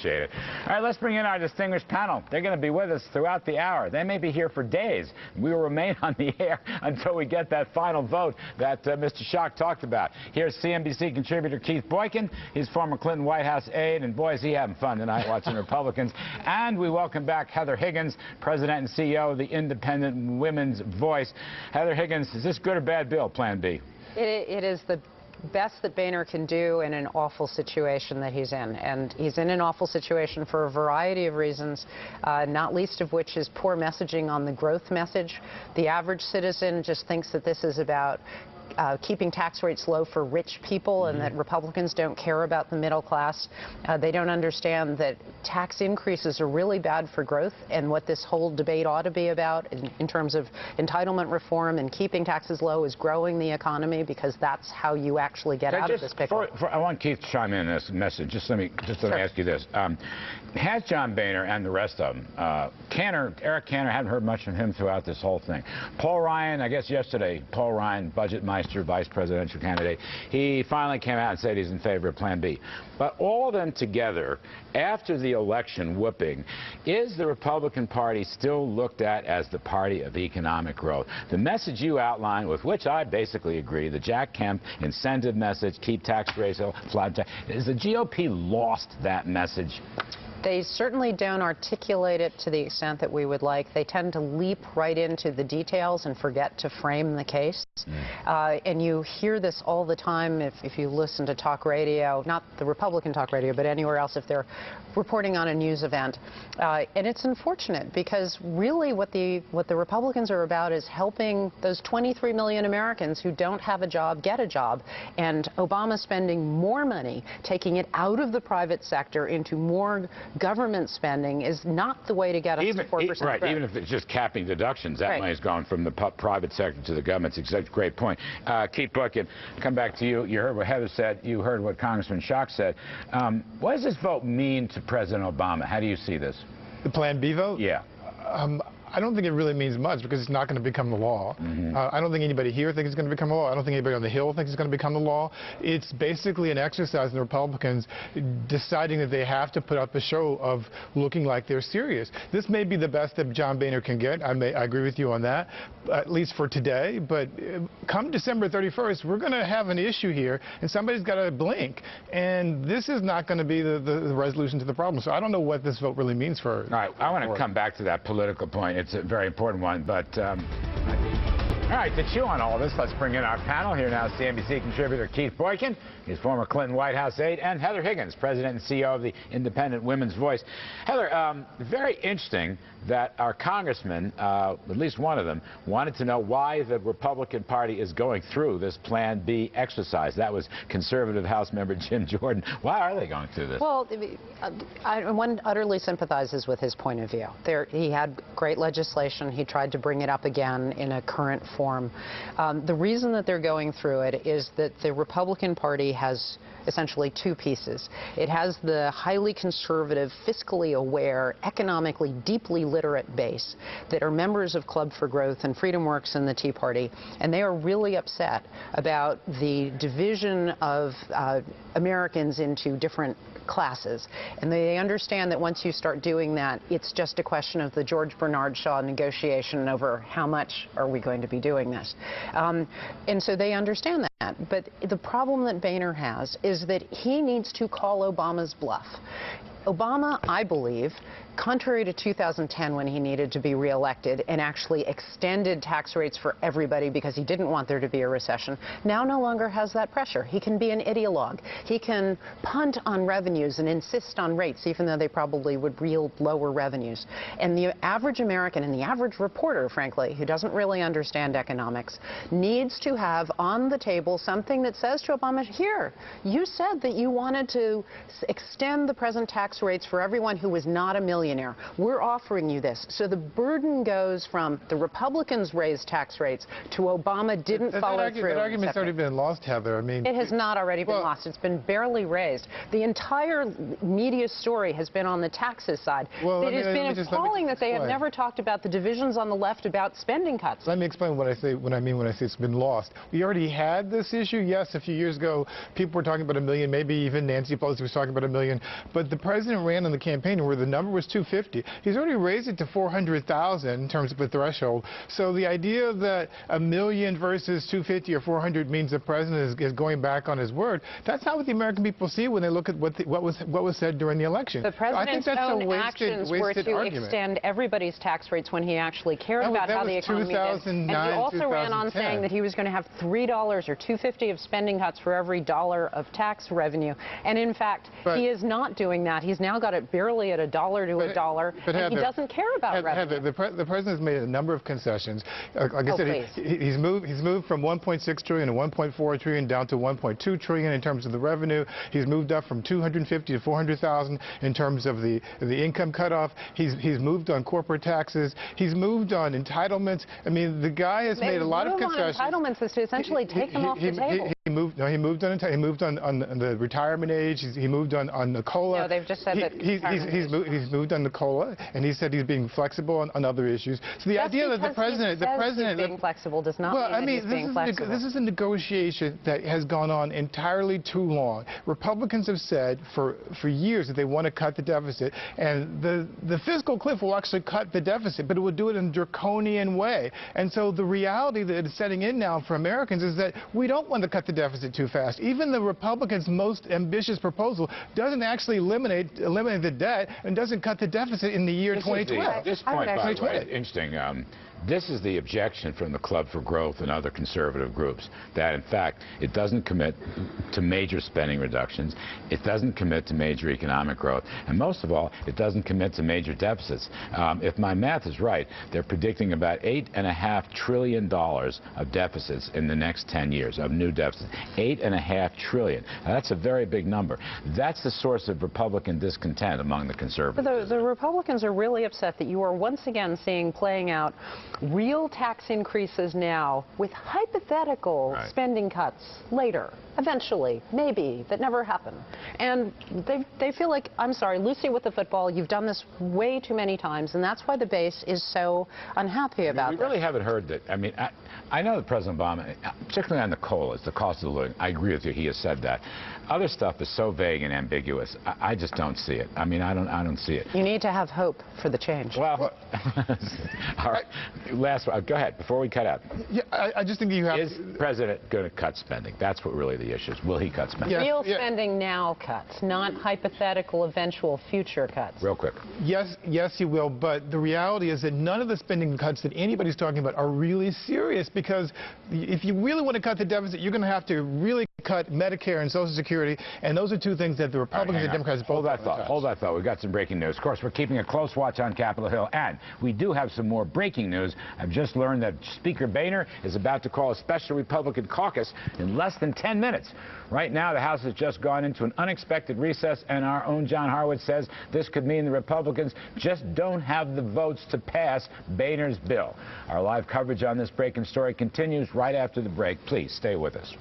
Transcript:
appreciate it. All right, let's bring in our distinguished panel. They're going to be with us throughout the hour. They may be here for days. We will remain on the air until we get that final vote that Mr. Schock talked about. Here's CNBC contributor Keith Boykin. He's former Clinton White House aide, and boy, is he having fun tonight watching Republicans. And we welcome back Heather Higgins, President and CEO of the Independent Women's Voice. Heather Higgins, is this good or bad bill, Plan B? It is the best that Boehner can do in an awful situation that he's in. And he's in an awful situation for a variety of reasons, not least of which is poor messaging on the growth message. The average citizen just thinks that this is about keeping tax rates low for rich people and that Republicans don't care about the middle class. They don't understand that tax increases are really bad for growth, and what this whole debate ought to be about in terms of entitlement reform and keeping taxes low is growing the economy, because that's how you actually get out of this pickle. I want Keith to chime in this message. Just let me ask you this. Has John Boehner and the rest of them, Eric Cantor, haven't heard much from him throughout this whole thing. Paul Ryan, I guess yesterday, Paul Ryan, budget meister, vice presidential candidate, he finally came out and said he's in favor of Plan B. But all of them together, after the election whooping, is the Republican Party still looked at as the party of economic growth? The message you outlined, with which I basically agree, the Jack Kemp incentive message, keep tax rates low, flat tax, is the GOP lost that message? They certainly don't articulate it to the extent that we would like. They tend to leap right into the details and forget to frame the case. And you hear this all the time if you listen to talk radio, not the Republican talk radio, but anywhere else if they're reporting on a news event. And it's unfortunate, because really what the Republicans are about is helping those 23 million Americans who don't have a job get a job. And Obama spending more money, taking it out of the private sector into more government spending, is not the way to get us to 4% right, growth. even if it's just capping deductions, that money's gone from the private sector to the government. It's a great point. Keith Boykin, come back to you. You heard what Heather said. You heard what Congressman Schock said. What does this vote mean to President Obama? How do you see this? The Plan B vote? Yeah. I don't think it really means much, because it's not going to become the law. I don't think anybody here thinks it's going to become the law. I don't think anybody on the Hill thinks it's going to become the law. It's basically an exercise in the Republicans deciding that they have to put up a show of looking like they're serious. This may be the best that John Boehner can get. I agree with you on that, at least for today. But come December 31st, we're going to have an issue here, and somebody's got to blink. And this is not going to be the resolution to the problem. So I don't know what this vote really means for. All right, I want to come back to that political point. It's a very important one, but all right, to chew on all this, let's bring in our panel. Here now, CNBC contributor Keith Boykin, his former Clinton White House aide, and Heather Higgins, President and CEO of the Independent Women's Voice. Heather, very interesting that our congressman, at least one of them, wanted to know why the Republican Party is going through this Plan B exercise. That was conservative House member Jim Jordan. Why are they going through this? Well, one utterly sympathizes with his point of view. He had great legislation. He tried to bring it up again in a current form. The reason that they're going through it is that the Republican Party has essentially two pieces. It has the highly conservative, fiscally aware, economically deeply literate base that are members of Club for Growth and Freedom Works and the Tea Party, and they are really upset about the division of Americans into different classes. And they understand that once you start doing that, it's just a question of the George Bernard Shaw negotiation over how much are we going to be doing this. And so they understand that. But the problem that Boehner has is that he needs to call Obama's bluff. Obama, I believe, contrary to 2010 when he needed to be reelected and actually extended tax rates for everybody because he didn't want there to be a recession, now no longer has that pressure. He can be an ideologue. He can punt on revenues and insist on rates, even though they probably would yield lower revenues. And the average American and the average reporter, frankly, who doesn't really understand economics, needs to have on the table something that says to Obama, here, you said that you wanted to extend the present tax rates for everyone who was not a millionaire. We're offering you this. So the burden goes from the Republicans raised tax rates to Obama didn't follow through. That argument's already been lost, Heather. I mean, it has not already been lost. It's been barely raised. The entire media story has been on the taxes side. It has been appalling that they have never talked about the divisions on the left about spending cuts. Let me explain what I mean when I say it's been lost. We already had this issue. Yes, a few years ago, people were talking about 1 million, maybe even Nancy Pelosi was talking about 1 million. But the president president ran on the campaign where the number was 250, he's already raised it to 400,000 in terms of the threshold. So the idea that a million versus 250 or 400 means the president is going back on his word, that's not what the American people see when they look at what was said during the election. The president's own actions were to argument. extend everybody's tax rates when he actually cared about how the economy did. And he also ran on saying that he was going to have $3 or $2.50 of spending cuts for every dollar of tax revenue. And in fact, he is not doing that. He's now got it barely at $1 to a dollar, and he doesn't care about revenue. The president has made a number of concessions. Like I said, he's moved from 1.6 trillion to 1.4 trillion down to 1.2 trillion in terms of the revenue. He's moved up from 250 to 400,000 in terms of the income cutoff. He's moved on corporate taxes. He's moved on entitlements. I mean, the guy has made a lot of concessions. Entitlements is to essentially take them off the table. He moved on the retirement age. He moved on the COLA. No, they've just said that he's moved on the COLA, and he said he's being flexible on other issues. So the idea that the president being flexible does not mean that he's being flexible. This is a negotiation that has gone on entirely too long. Republicans have said for years that they want to cut the deficit, and the fiscal cliff will actually cut the deficit, but it will do it in a draconian way. And so the reality that is setting in now for Americans is that we don't want to cut the deficit too fast. Even the Republicans' most ambitious proposal doesn't actually eliminate the debt and doesn't cut the deficit in the year 2012. This point, by the way, interesting. This is the objection from the Club for Growth and other conservative groups, that in fact it doesn't commit to major spending reductions, it doesn't commit to major economic growth, and most of all, it doesn't commit to major deficits. If my math is right, they're predicting about $8.5 trillion of deficits in the next 10 years, of new deficits. $8.5 trillion. Now, that's a very big number. That's the source of Republican discontent among the conservatives. The Republicans are really upset that you are once again seeing playing out real tax increases now with hypothetical spending cuts later, eventually, maybe, that never happen. And they feel like, I'm sorry, Lucy with the football, you've done this way too many times, and that's why the base is so unhappy about it. We really haven't heard that. I mean, I know that President Obama, particularly on the COLAs, the cost of the living, I agree with you, he has said that. Other stuff is so vague and ambiguous. I just don't see it. I mean, I don't see it. You need to have hope for the change. Well, all right. Last one. Go ahead, before we cut out. Yeah, I just think you have... Is the president going to cut spending? That's what really the issue is. Will he cut spending? Real spending now cuts, not hypothetical eventual future cuts. Real quick. Yes, he will, but the reality is that none of the spending cuts that anybody's talking about are really serious, because if you really want to cut the deficit, you're going to have to really cut Medicare and Social Security, and those are two things that the Republicans and Democrats both want to touch. Hold that thought. We've got some breaking news. Of course, we're keeping a close watch on Capitol Hill, and we do have some more breaking news. I've just learned that Speaker Boehner is about to call a special Republican caucus in less than 10 minutes. Right now, the House has just gone into an unexpected recess, and our own John Harwood says this could mean the Republicans just don't have the votes to pass Boehner's bill. Our live coverage on this breaking story continues right after the break. Please stay with us.